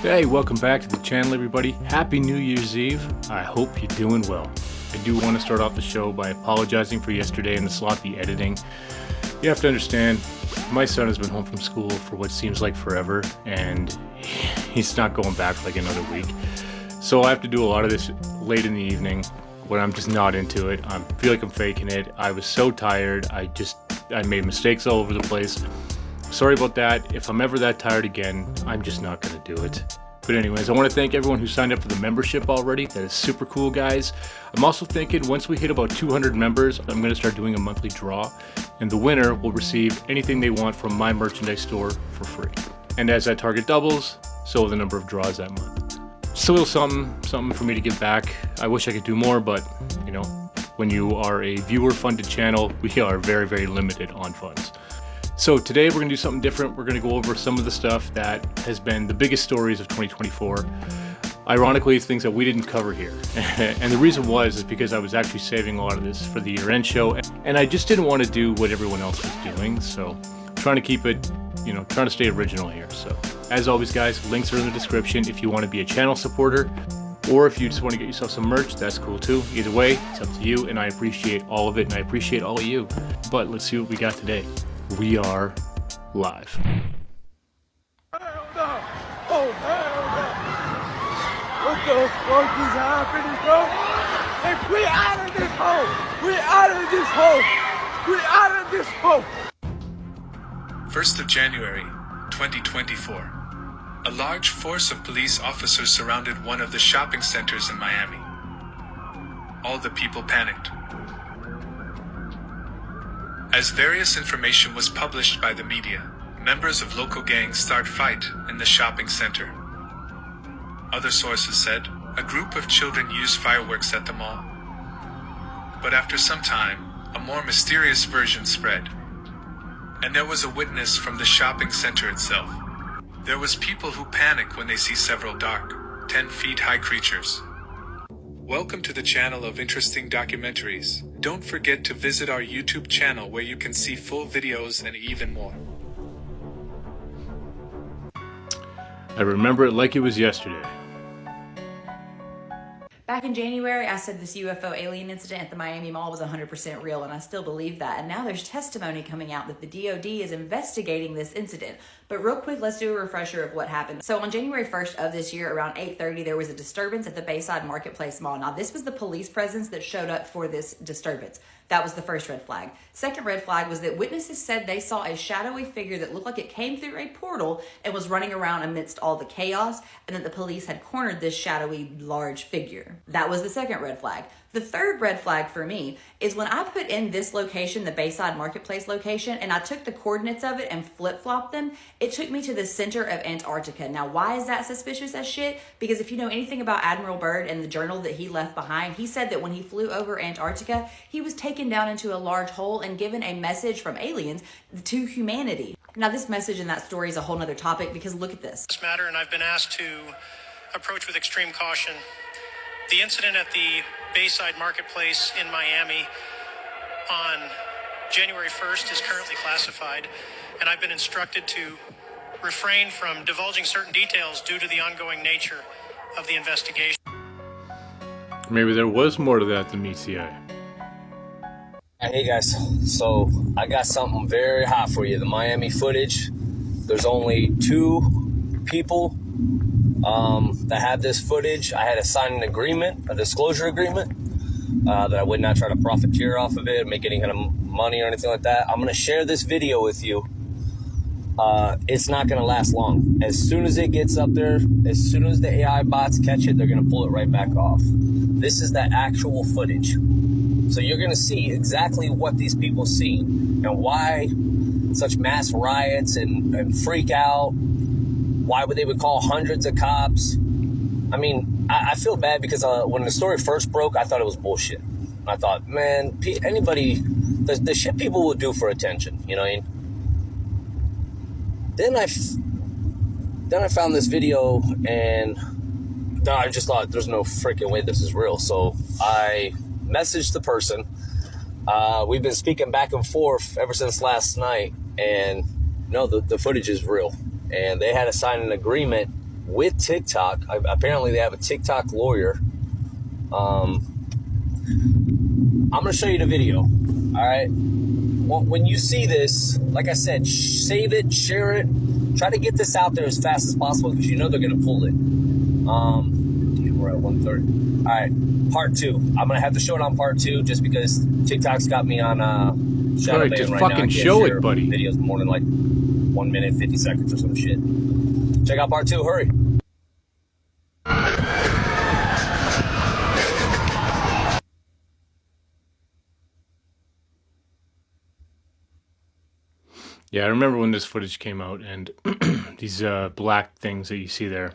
Hey, welcome back to the channel, everybody. Happy New Year's Eve. I hope you're doing well. I do want to start off the show by apologizing for yesterday and the sloppy editing. You have to understand, my son has been home from school for what seems like forever, and he's not going back for like another week. So I have to do a lot of this late in the evening when I'm just not into it. I feel like I'm faking it. I was so tired. I made mistakes all over the place. Sorry about that. If I'm ever that tired again, I'm just not going to do it. But anyways, I want to thank everyone who signed up for the membership already. That is super cool, guys. I'm also thinking once we hit about 200 members, I'm going to start doing a monthly draw, and the winner will receive anything they want from my merchandise store for free. And as that target doubles, so will the number of draws that month. Still something for me to give back. I wish I could do more, but you know, when you are a viewer-funded channel, we are very, very limited on funds. So today we're going to do something different. We're going to go over some of the stuff that has been the biggest stories of 2024. Ironically, it's things that we didn't cover here. And the reason is because I was actually saving a lot of this for the year-end show, and I just didn't want to do what everyone else was doing. So trying to keep it, trying to stay original here. So as always, guys, links are in the description if you want to be a channel supporter, or if you just want to get yourself some merch, that's cool too. Either way, it's up to you, and I appreciate all of it, and I appreciate all of you. But let's see what we got today. We are live. Hell no! Oh, hell no! What the fuck is happening, bro? Hey, we out of this hole! We out of this hole! We out of this hole! 1st of January, 2024. A large force of police officers surrounded one of the shopping centers in Miami. All the people panicked. As various information was published by the media, members of local gangs start fight in the shopping center. Other sources said a group of children used fireworks at the mall. But after some time, a more mysterious version spread. And there was a witness from the shopping center itself. There was people who panic when they see several dark, 10 feet high creatures. Welcome to the channel of interesting documentaries. Don't forget to visit our YouTube channel where you can see full videos and even more. I remember it like it was yesterday. Back in January, I said this UFO alien incident at the Miami Mall was 100% real, and I still believe that. And now there's testimony coming out that the DOD is investigating this incident. But real quick, let's do a refresher of what happened. So on January 1st of this year, around 8:30, there was a disturbance at the Bayside Marketplace Mall. Now, this was the police presence that showed up for this disturbance. That was the first red flag. Second red flag was that witnesses said they saw a shadowy figure that looked like it came through a portal and was running around amidst all the chaos, and that the police had cornered this shadowy large figure. That was the second red flag. The third red flag for me is when I put in this location, the Bayside Marketplace location, and I took the coordinates of it and flip-flopped them, it took me to the center of Antarctica. Now, why is that suspicious as shit? Because if you know anything about Admiral Byrd and the journal that he left behind, he said that when he flew over Antarctica, he was taken down into a large hole and given a message from aliens to humanity. Now, this message in that story is a whole nother topic, because look at this. Matter, and I've been asked to approach with extreme caution. The incident at the Bayside Marketplace in Miami on January 1st is currently classified, and I've been instructed to refrain from divulging certain details due to the ongoing nature of the investigation. Maybe there was more to that than meets the eye. Hey guys, so I got something very hot for you. The Miami footage. There's only 2 people that have this footage. I had to sign an agreement, a disclosure agreement, that I would not try to profiteer off of it, make any kind of money or anything like that. I'm going to share this video with you. It's not going to last long. As soon as it gets up there, as soon as the AI bots catch it, they're going to pull it right back off. This is the actual footage. So you're going to see exactly what these people see and why such mass riots and freak out. Why would they would call hundreds of cops? I mean, I feel bad because when the story first broke, I thought it was bullshit. I thought, man, anybody, the shit people will do for attention, you know what I mean? Then I found this video, and then I just thought, there's no freaking way this is real. So I messaged the person. We've been speaking back and forth ever since last night, and no, the footage is real. And they had to sign an agreement with TikTok. Apparently they have a TikTok lawyer. I'm going to show you the video. All right. When you see this, like I said, save it, share it. Try to get this out there as fast as possible because you know they're going to pull it. We're at 1:30. All right, part 2. I'm going to have to show it on part 2 just because TikTok's got me on shadow Right, ban just right now. fucking show it, buddy. Videos more than like 1 minute, 50 seconds or some shit. Check out part 2. Hurry. Yeah, I remember when this footage came out, and these black things that you see there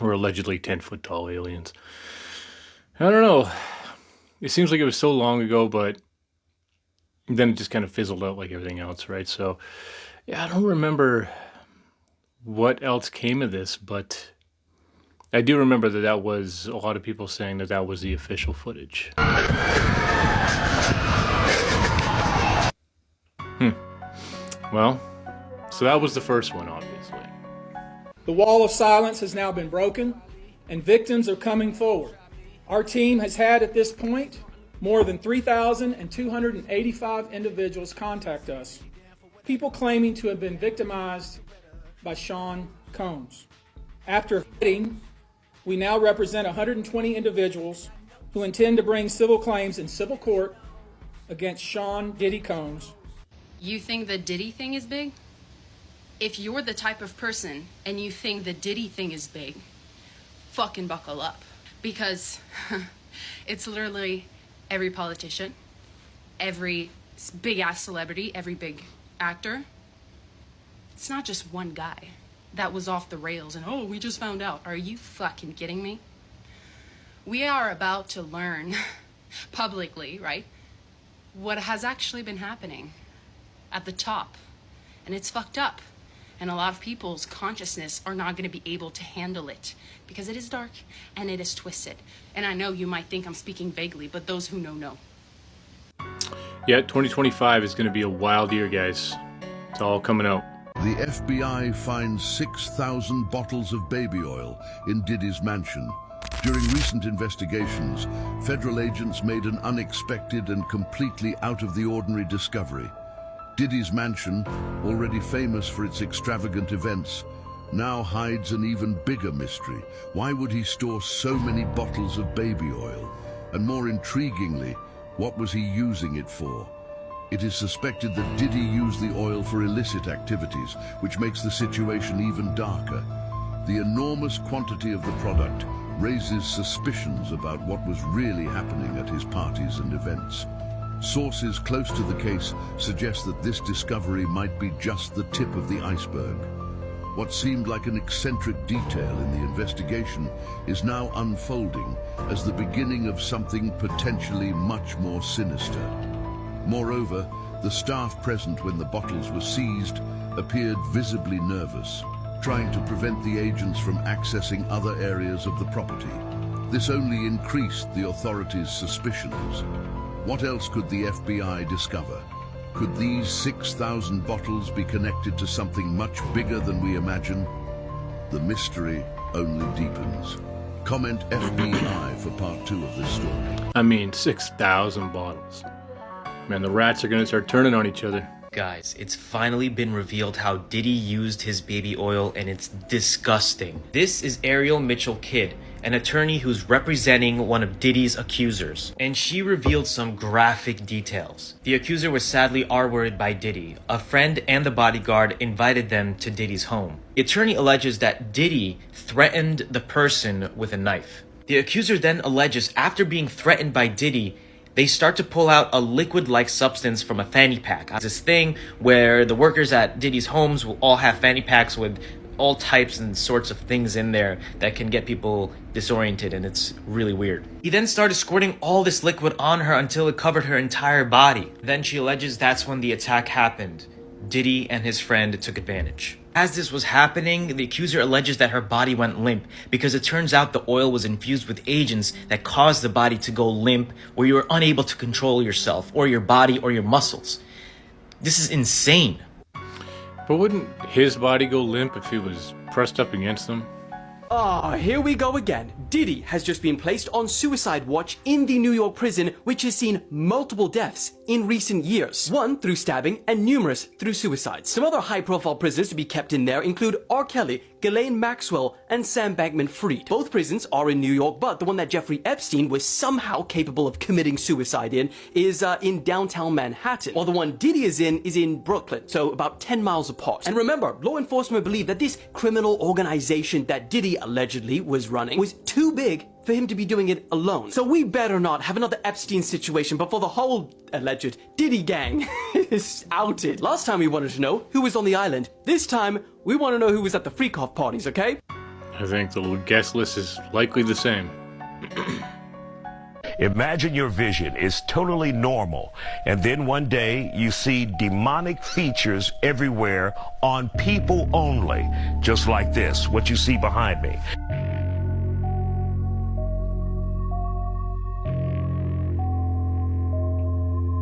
were allegedly 10-foot tall aliens. I don't know. It seems like it was so long ago, but then it just kind of fizzled out like everything else, right? So, yeah, I don't remember what else came of this, but I do remember that was a lot of people saying that was the official footage. Well, so that was the first one, obviously. The wall of silence has now been broken, and victims are coming forward. Our team has had, at this point, more than 3,285 individuals contact us, people claiming to have been victimized by Sean Combs. After vetting, we now represent 120 individuals who intend to bring civil claims in civil court against Sean Diddy Combs. You think the Diddy thing is big? If you're the type of person and you think the Diddy thing is big, fucking buckle up. Because it's literally every politician, every big ass celebrity, every big actor. It's not just one guy that was off the rails and, oh, we just found out. Are you fucking kidding me? We are about to learn publicly, right, what has actually been happening at the top. And it's fucked up. And a lot of people's consciousness are not going to be able to handle it because it is dark and it is twisted. And I know you might think I'm speaking vaguely, but those who know. Yeah, 2025 is going to be a wild year, guys. It's all coming out. The FBI finds 6,000 bottles of baby oil in Diddy's mansion. During recent investigations, federal agents made an unexpected and completely out-of-the-ordinary discovery. Diddy's mansion, already famous for its extravagant events, now hides an even bigger mystery. Why would he store so many bottles of baby oil? And more intriguingly, what was he using it for? It is suspected that Diddy used the oil for illicit activities, which makes the situation even darker. The enormous quantity of the product raises suspicions about what was really happening at his parties and events. Sources close to the case suggest that this discovery might be just the tip of the iceberg. What seemed like an eccentric detail in the investigation is now unfolding as the beginning of something potentially much more sinister. Moreover, the staff present when the bottles were seized appeared visibly nervous, trying to prevent the agents from accessing other areas of the property. This only increased the authorities' suspicions. What else could the FBI discover? Could these 6,000 bottles be connected to something much bigger than we imagine? The mystery only deepens. Comment FBI for part 2 of this story. I mean, 6,000 bottles. Man, the rats are going to start turning on each other. Guys, it's finally been revealed how Diddy used his baby oil, and it's disgusting. This is Ariel Mitchell-Kidd, an attorney who's representing one of Diddy's accusers, and she revealed some graphic details. The accuser was sadly R-worded by Diddy. A friend and the bodyguard invited them to Diddy's home. The attorney alleges that Diddy threatened the person with a knife. The accuser then alleges after being threatened by Diddy, they start to pull out a liquid-like substance from a fanny pack. This thing where the workers at Diddy's homes will all have fanny packs with all types and sorts of things in there that can get people disoriented, and it's really weird. He then started squirting all this liquid on her until it covered her entire body. Then she alleges that's when the attack happened. Diddy and his friend took advantage. As this was happening, the accuser alleges that her body went limp because it turns out the oil was infused with agents that caused the body to go limp, where you were unable to control yourself or your body or your muscles. This is insane. But wouldn't his body go limp if he was pressed up against them? Ah, here we go again. Diddy has just been placed on suicide watch in the New York prison, which has seen multiple deaths in recent years. One through stabbing and numerous through suicides. Some other high-profile prisoners to be kept in there include R. Kelly, Ghislaine Maxwell, and Sam Bankman-Fried. Both prisons are in New York, but the one that Jeffrey Epstein was somehow capable of committing suicide in is in downtown Manhattan, while the one Diddy is in Brooklyn, so about 10 miles apart. And remember, law enforcement believe that this criminal organization that Diddy allegedly was running was too big for him to be doing it alone. So we better not have another Epstein situation before the whole alleged Diddy gang is outed. Last time we wanted to know who was on the island. This time, we want to know who was at the freak-off parties, okay? I think the guest list is likely the same. Imagine your vision is totally normal, and then one day you see demonic features everywhere on people only, just like this, what you see behind me.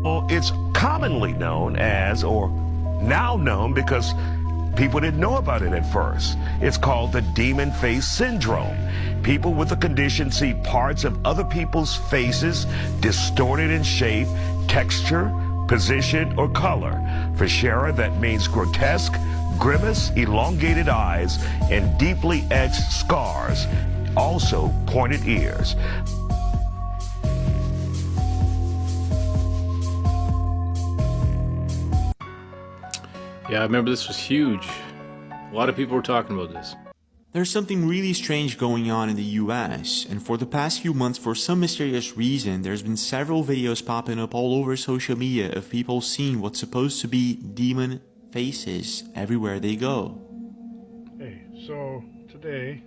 Well, it's commonly known as, or now known because people didn't know about it at first. It's called the demon face syndrome. People with the condition see parts of other people's faces distorted in shape, texture, position, or color. For Shara, that means grotesque, grimace, elongated eyes, and deeply etched scars. Also pointed ears. Yeah, I remember this was huge. A lot of people were talking about this. There's something really strange going on in the US, and for the past few months, for some mysterious reason, there's been several videos popping up all over social media of people seeing what's supposed to be demon faces everywhere they go. Hey, so today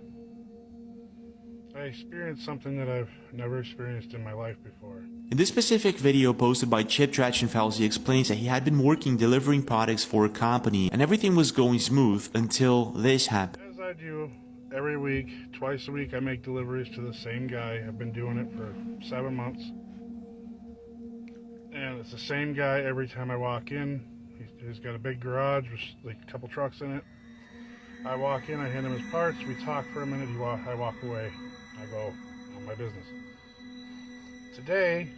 I experienced something that I've never experienced in my life before. In this specific video posted by Chip Trachenfels, he explains that he had been working delivering products for a company and everything was going smooth until this happened. As I do every week, twice a week, I make deliveries to the same guy. I've been doing it for 7 months. And it's the same guy every time I walk in. He's got a big garage with like a couple trucks in it. I walk in, I hand him his parts, we talk for a minute, I walk away. I go on my business. Today,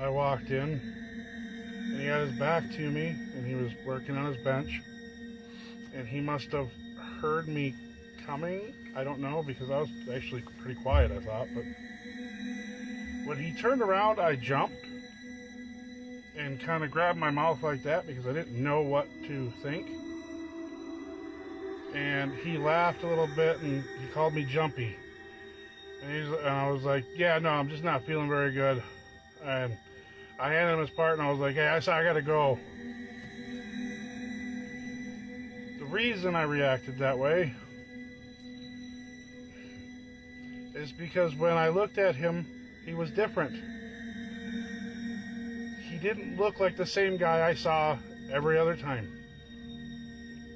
I walked in, and he had his back to me, and he was working on his bench, and he must have heard me coming. I don't know, because I was actually pretty quiet, I thought, but when he turned around, I jumped and kind of grabbed my mouth like that because I didn't know what to think. And he laughed a little bit, and he called me jumpy. And I was like, yeah, no, I'm just not feeling very good. And I handed him his part, and I was like, hey, I gotta go. The reason I reacted that way is because when I looked at him, he was different. He didn't look like the same guy I saw every other time.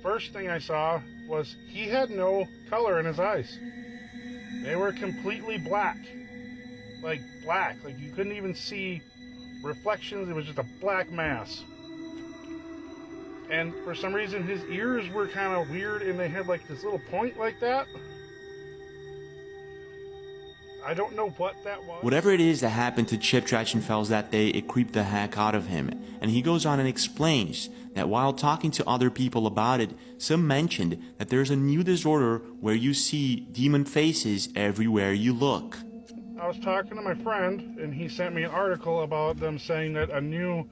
First thing I saw was he had no color in his eyes. They were completely black. Like you couldn't even see reflections. It was just a black mass. And for some reason his ears were kind of weird and they had like this little point like that. I don't know what that was. Whatever it is that happened to Chip Trachenfels that day, it creeped the heck out of him. And he goes on and explains that while talking to other people about it, some mentioned that there's a new disorder where you see demon faces everywhere you look. I was talking to my friend, and he sent me an article about them saying that a new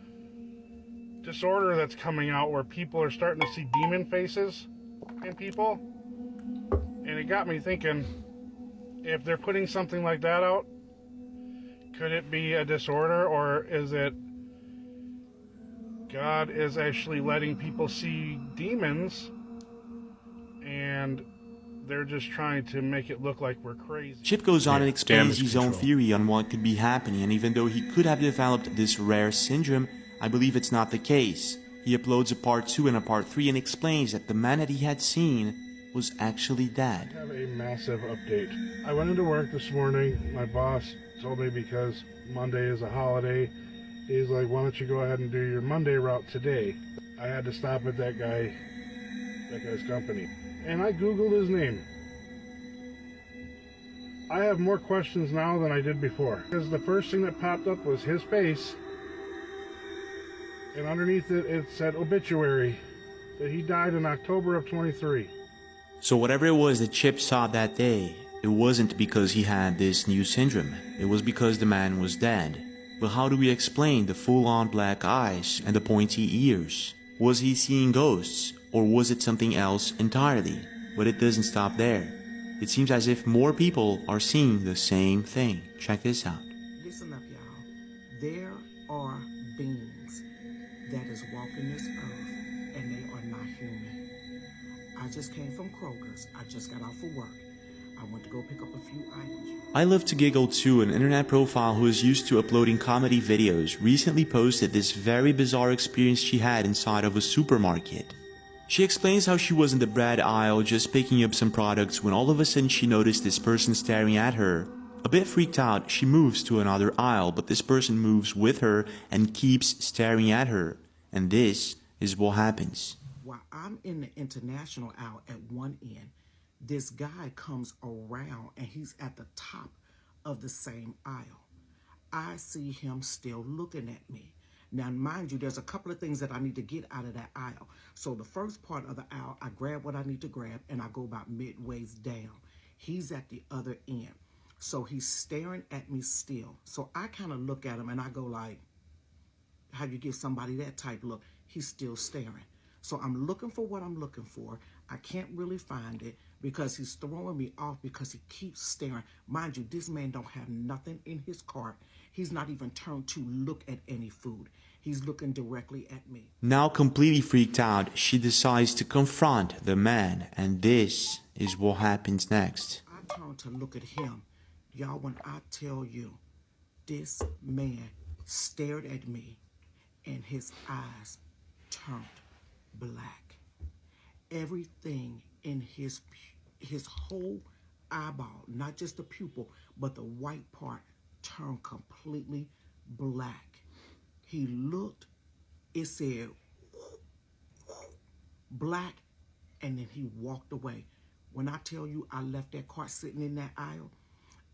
disorder that's coming out where people are starting to see demon faces in people. And it got me thinking, if they're putting something like that out, could it be a disorder, or is it God is actually letting people see demons and they're just trying to make it look like we're crazy? Chip goes on and explains his own theory on what could be happening, and even though he could have developed this rare syndrome, I believe it's not the case. He uploads a part 2 and a part 3 and explains that the man that he had seen was actually dead. I have a massive update. I went into work this morning. My boss told me because Monday is a holiday, he's like, why don't you go ahead and do your Monday route today? I had to stop at that guy's company. and I Googled his name. I have more questions now than I did before. Because the first thing that popped up was his face. And underneath it, it said obituary. That he died in October of 23. So whatever it was that Chip saw that day, it wasn't because he had this new syndrome. It was because the man was dead. But how do we explain the full-on black eyes and the pointy ears? Was he seeing ghosts, or was it something else entirely? But it doesn't stop there. It seems as if more people are seeing the same thing. Check this out. Listen up, y'all. There are beings that is walking this earth, and they are not human. I just came from Kroger's. I just got off of work. I went to go pick up a few items. I Love to Giggle too, an internet profile who is used to uploading comedy videos, recently posted this very bizarre experience she had inside of a supermarket. She explains how she was in the bread aisle just picking up some products when all of a sudden she noticed this person staring at her. A bit freaked out, she moves to another aisle, but this person moves with her and keeps staring at her. And this is what happens. While I'm in the international aisle at one end, this guy comes around and he's at the top of the same aisle. I see him still looking at me. Now, mind you, there's a couple of things that I need to get out of that aisle. So the first part of the aisle, I grab what I need to grab, and I go about midways down. He's at the other end. So he's staring at me still. So I kind of look at him, and I go like, how you give somebody that type look? He's still staring. So I'm looking for what I'm looking for. I can't really find it because he's throwing me off because he keeps staring. Mind you, this man don't have nothing in his cart. He's not even turned to look at any food. He's looking directly at me. Now completely freaked out, she decides to confront the man, and this is what happens next. I turn to look at him. Y'all, when I tell you, this man stared at me and his eyes turned black. Everything in his whole eyeball, not just the pupil, but the white part, turned completely black. He looked, it said black, and then he walked away. When I tell you I left that cart sitting in that aisle,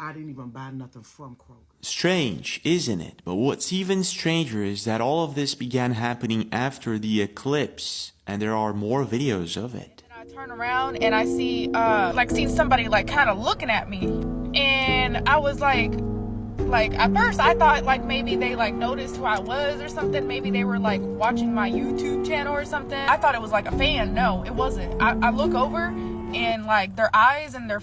I didn't even buy nothing from Kroger. Strange, isn't it? But what's even stranger is that all of this began happening after the eclipse, and there are more videos of it. I turn around and I see, seen somebody kind of looking at me, and I was like at first I thought maybe they noticed who I was or something. Maybe they were watching my YouTube channel or something. I thought it was a fan. No, it wasn't. I look over and their eyes and their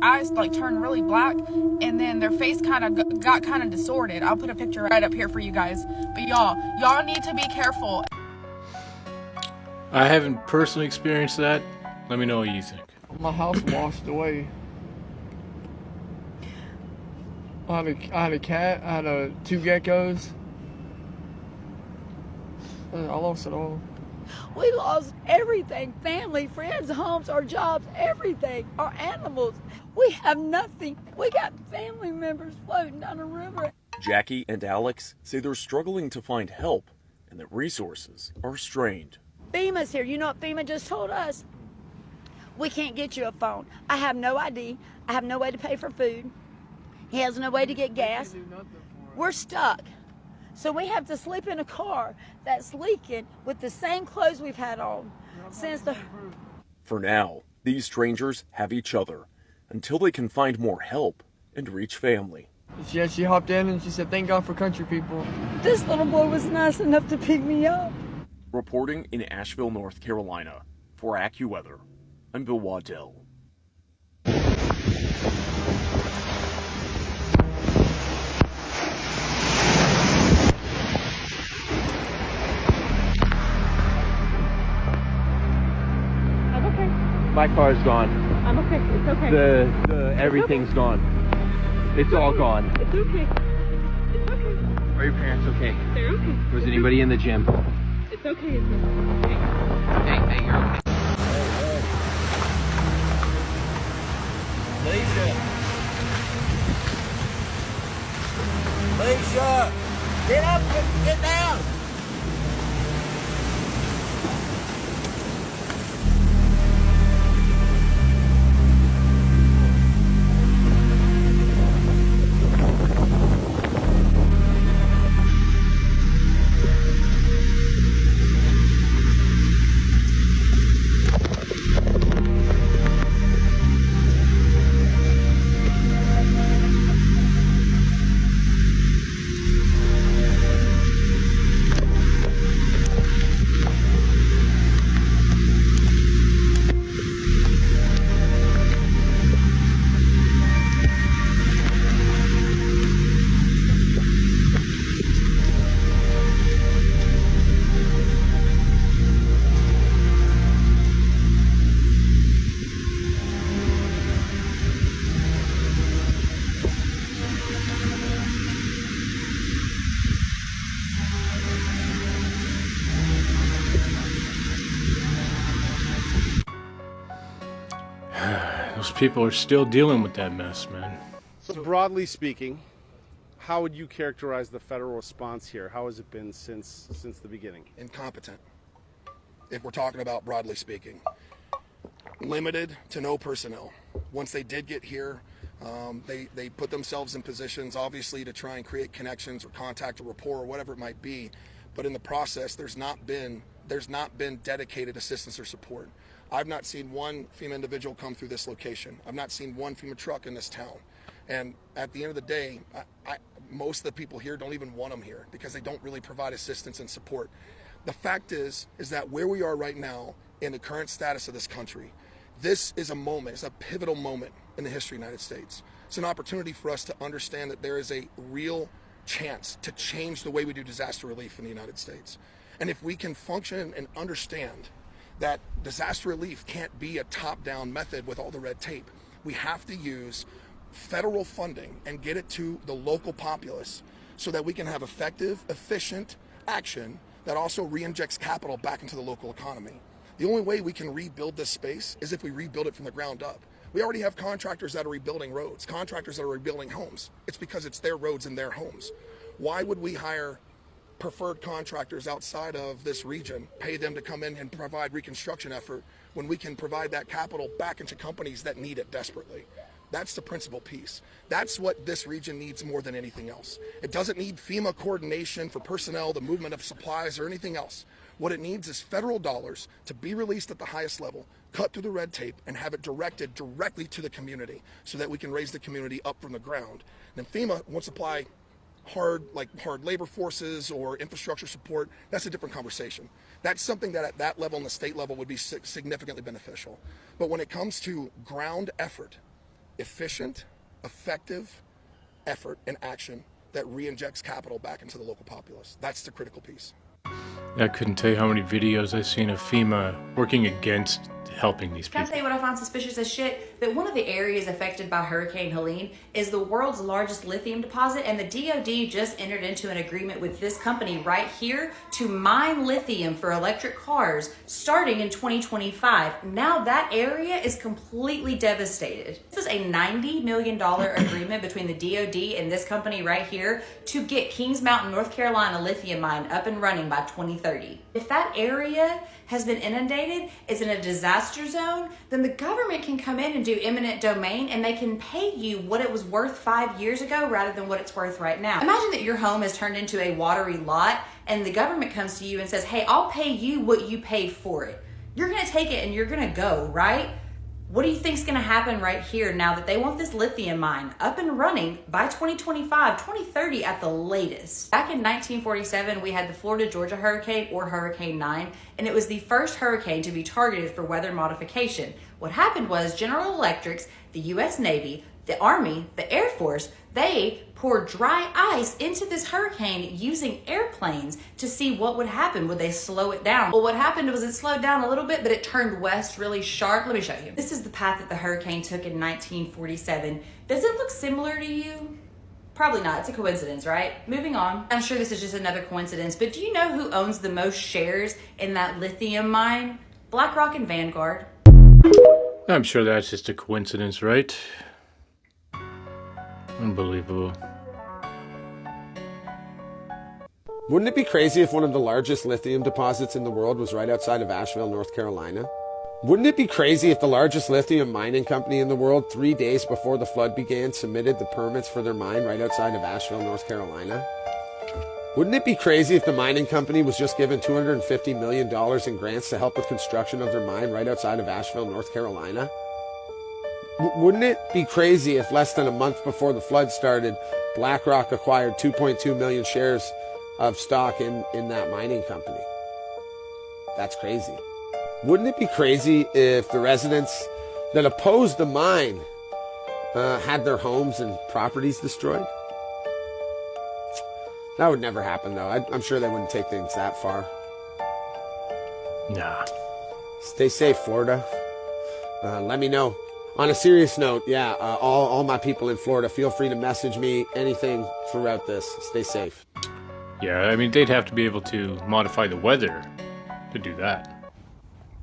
eyes turned really black, and then their face kind of got kind of distorted. I'll put a picture right up here for you guys. But y'all need to be careful. I haven't personally experienced that. Let me know what you think. My house washed away. I had a cat, I had 2 geckos. I lost it all. We lost everything, family, friends, homes, our jobs, everything, our animals. We have nothing. We got family members floating down the river. Jackie and Alex say they're struggling to find help and that resources are strained. FEMA's here. You know what FEMA just told us? We can't get you a phone. I have no ID. I have no way to pay for food. He has no way to get gas. We're stuck. So we have to sleep in a car that's leaking with the same clothes we've had on since the... For now, these strangers have each other until they can find more help and reach family. She hopped in and she said, "Thank God for country people." This little boy was nice enough to pick me up. Reporting in Asheville, North Carolina, for AccuWeather, I'm Bill Waddell. My car's gone. I'm okay. It's okay. The everything's gone. It's all gone. It's okay. It's okay. Are your parents okay? They're okay. Was anybody in the gym? It's okay. It's okay. Hey, you're okay. Lisa, get up, get down. people are still dealing with that mess, man. So broadly speaking, how would you characterize the federal response here? How has it been since the beginning? Incompetent, if we're talking about broadly speaking. Limited to no personnel. Once they did get here, they put themselves in positions, obviously, to try and create connections or contact or rapport or whatever it might be. But in the process, there's not been dedicated assistance or support. I've not seen one FEMA individual come through this location. I've not seen one FEMA truck in this town. And at the end of the day, most of the people here don't even want them here because they don't really provide assistance and support. The fact is that where we are right now in the current status of this country, this is a moment, it's a pivotal moment in the history of the United States. It's an opportunity for us to understand that there is a real chance to change the way we do disaster relief in the United States. And if we can function and understand that disaster relief can't be a top-down method with all the red tape, we have to use federal funding and get it to the local populace so that we can have effective, efficient action that also re-injects capital back into the local economy. The only way we can rebuild this space is if we rebuild it from the ground up. We already have contractors that are rebuilding roads, contractors that are rebuilding homes. It's because it's their roads and their homes. Why would we hire preferred contractors outside of this region, pay them to come in and provide reconstruction effort when we can provide that capital back into companies that need it desperately? That's the principal piece. That's what this region needs more than anything else. It doesn't need FEMA coordination for personnel, the movement of supplies, or anything else. What it needs is federal dollars to be released at the highest level, cut through the red tape, and have it directed directly to the community so that we can raise the community up from the ground. And FEMA won't supply hard labor forces or infrastructure support. That's a different conversation. That's something that at that level and the state level would be significantly beneficial. But when it comes to ground effort, efficient, effective effort and action that re-injects capital back into the local populace, that's the critical piece. I couldn't tell you how many videos I've seen of FEMA working against helping these Can I people. tell you what I find suspicious as shit? That one of the areas affected by Hurricane Helene is the world's largest lithium deposit, and the DOD just entered into an agreement with this company right here to mine lithium for electric cars starting in 2025. Now that area is completely devastated. This is a $90 million agreement between the DOD and this company right here to get Kings Mountain, North Carolina lithium mine up and running by 2030. If that area has been inundated, is in a disaster zone, then the government can come in and do eminent domain and they can pay you what it was worth 5 years ago rather than what it's worth right now. Imagine that your home has turned into a watery lot and the government comes to you and says, hey, I'll pay you what you paid for it. You're gonna take it and you're gonna go, right? What do you think is going to happen right here now that they want this lithium mine up and running by 2025, 2030 at the latest? Back in 1947, we had the Florida-Georgia hurricane, or Hurricane 9, and it was the first hurricane to be targeted for weather modification. What happened was General Electric, the U.S. Navy, the Army, the Air Force, they poured dry ice into this hurricane using airplanes to see what would happen. Would they slow it down? Well, what happened was it slowed down a little bit, but it turned west really sharp. Let me show you. This is the path that the hurricane took in 1947. Does it look similar to you? Probably not. It's a coincidence, right? Moving on. I'm sure this is just another coincidence, but do you know who owns the most shares in that lithium mine? BlackRock and Vanguard. I'm sure that's just a coincidence, right? Unbelievable. Wouldn't it be crazy if one of the largest lithium deposits in the world was right outside of Asheville, North Carolina? Wouldn't it be crazy if the largest lithium mining company in the world, 3 days before the flood began, submitted the permits for their mine right outside of Asheville, North Carolina? Wouldn't it be crazy if the mining company was just given $250 million in grants to help with construction of their mine right outside of Asheville, North Carolina? Wouldn't it be crazy if less than a month before the flood started, BlackRock acquired 2.2 million shares of stock in that mining company? That's crazy. Wouldn't it be crazy if the residents that opposed the mine had their homes and properties destroyed? That would never happen, though. I'm sure they wouldn't take things that far. Nah. Stay safe, Florida. Let me know. On a serious note, yeah, all my people in Florida, feel free to message me anything throughout this. Stay safe. Yeah, I mean, they'd have to be able to modify the weather to do that.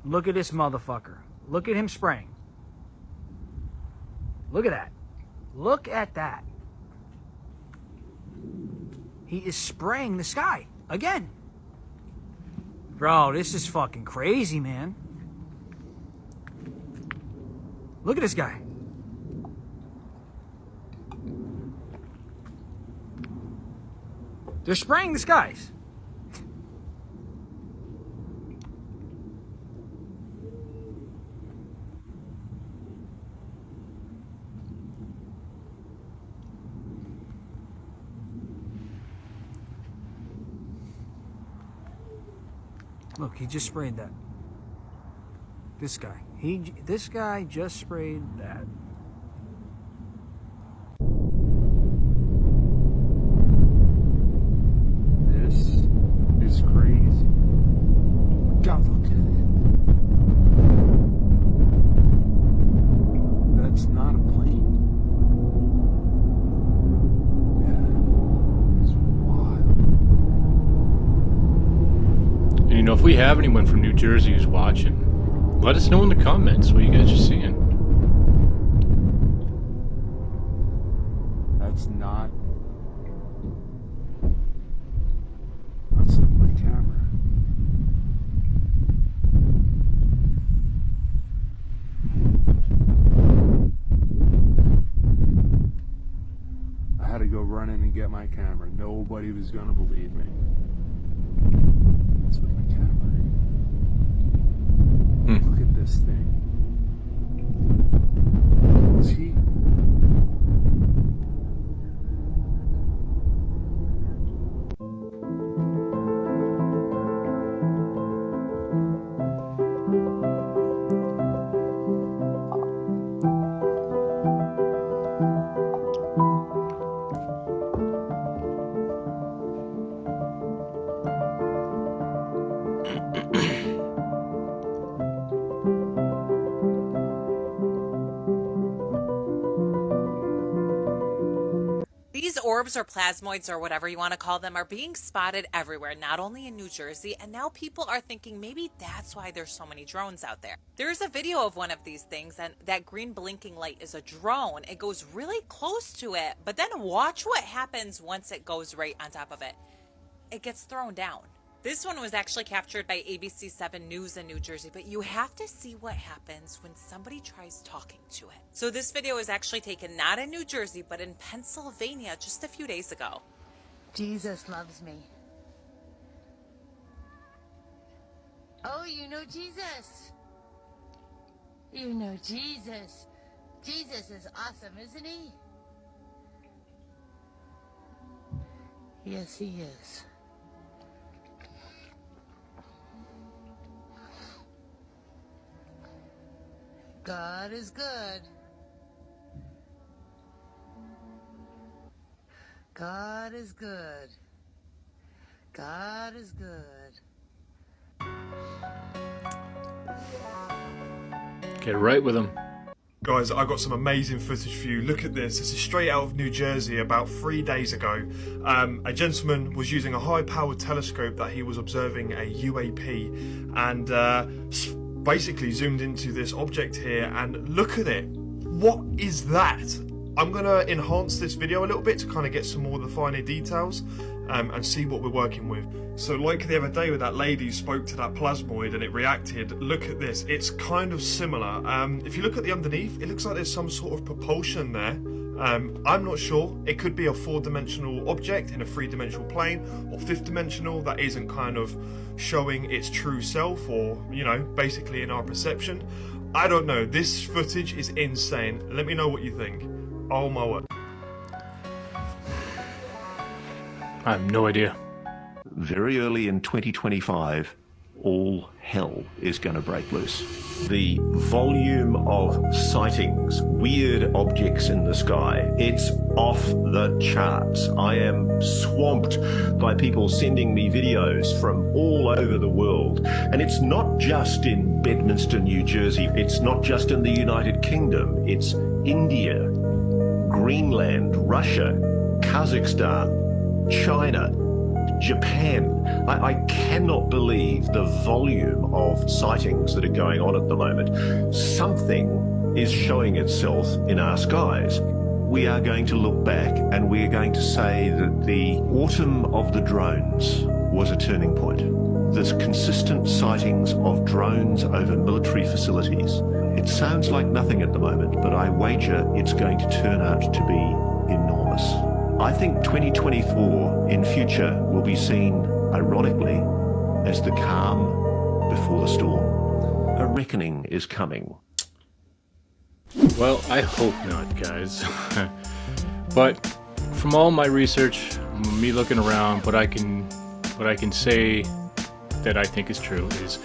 Look at this motherfucker. Look at him spraying. Look at that. Look at that. He is spraying the sky again. Bro, this is fucking crazy, man. Look at this guy. They're spraying the skies. Look, he just sprayed that. This guy. This guy just sprayed that. This is crazy. God, look at it. That's not a plane. Yeah, it's wild. And you know, if we have anyone from New Jersey who's watching, let us know in the comments what you guys are seeing. That's not. That's not my camera. I had to go run in and get my camera. Nobody was gonna believe me. That's with my camera. Look at this thing. See? These orbs or plasmoids or whatever you want to call them are being spotted everywhere, not only in New Jersey, and now people are thinking maybe that's why there's so many drones out there. There's a video of one of these things, and that green blinking light is a drone. It goes really close to it, but then watch what happens once it goes right on top of it. It gets thrown down. This one was actually captured by ABC7 News in New Jersey, but you have to see what happens when somebody tries talking to it. So this video was actually taken not in New Jersey, but in Pennsylvania just a few days ago. Jesus loves me. Oh, you know Jesus. You know Jesus. Jesus is awesome, isn't he? Yes, he is. God is good. God is good. God is good. Get right with them. Guys, I've got some amazing footage for you. Look at this. This is straight out of New Jersey about 3 days ago. A gentleman was using a high-powered telescope that he was observing a UAP and basically zoomed into this object here, and look at it. What is that? I'm going to enhance this video a little bit to kind of get some more of the finer details and see what we're working with. So like the other day with that lady who spoke to that plasmoid and it reacted, look at this. It's kind of similar. If you look at the underneath, it looks like there's some sort of propulsion there. I'm not sure. It could be a 4-dimensional object in a 3-dimensional plane, or 5th-dimensional that isn't kind of showing its true self, or, you know, basically in our perception. I don't know. This footage is insane. Let me know what you think. Oh my word. I have no idea. Very early in 2025, all hell is going to break loose. The volume of sightings, weird objects in the sky, it's off the charts. I am swamped by people sending me videos from all over the world. And it's not just in Bedminster, New Jersey. It's not just in the United Kingdom. It's India, Greenland, Russia, Kazakhstan, China, Japan. I cannot believe the volume of sightings that are going on at the moment. Something is showing itself in our skies. We are going to look back and we are going to say that the autumn of the drones was a turning point. There's consistent sightings of drones over military facilities. It sounds like nothing at the moment, but I wager it's going to turn out to be enormous. I think 2024 in future will be seen, ironically, as the calm before the storm. A reckoning is coming. Well, I hope not, guys. But from all my research, me looking around, what I can say that I think is true is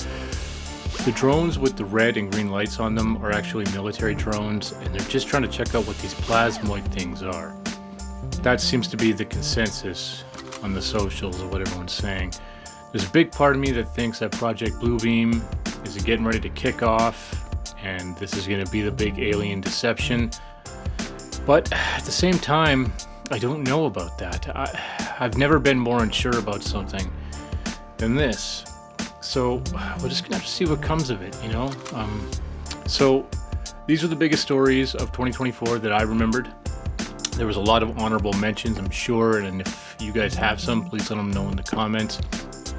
the drones with the red and green lights on them are actually military drones, and they're just trying to check out what these plasmoid things are. That seems to be the consensus on the socials of what everyone's saying. There's a big part of me that thinks that Project Bluebeam is getting ready to kick off, and this is going to be the big alien deception. But at the same time, I don't know about that. I've never been more unsure about something than this. So we're just gonna have to see what comes of it, you know? So these are the biggest stories of 2024 that I remembered. There was a lot of honorable mentions, I'm sure, and if you guys have some, please let them know in the comments.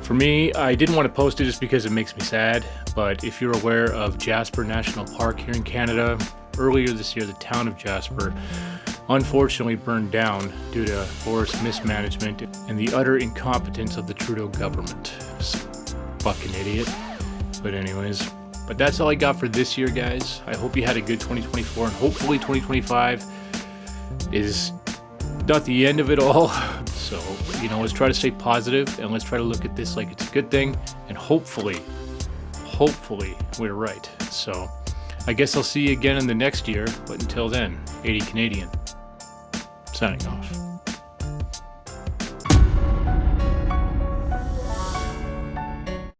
For me, I didn't want to post it just because it makes me sad, but if you're aware of Jasper National Park here in Canada, earlier this year the town of Jasper unfortunately burned down due to forest mismanagement and the utter incompetence of the Trudeau government. Fucking idiot. But anyways, but that's all I got for this year, guys. I hope you had a good 2024, and hopefully 2025 is not the end of it all. So, you know, let's try to stay positive and let's try to look at this like it's a good thing, and hopefully we're right. So I guess I'll see you again in the next year, but until then, 80 Canadian signing off.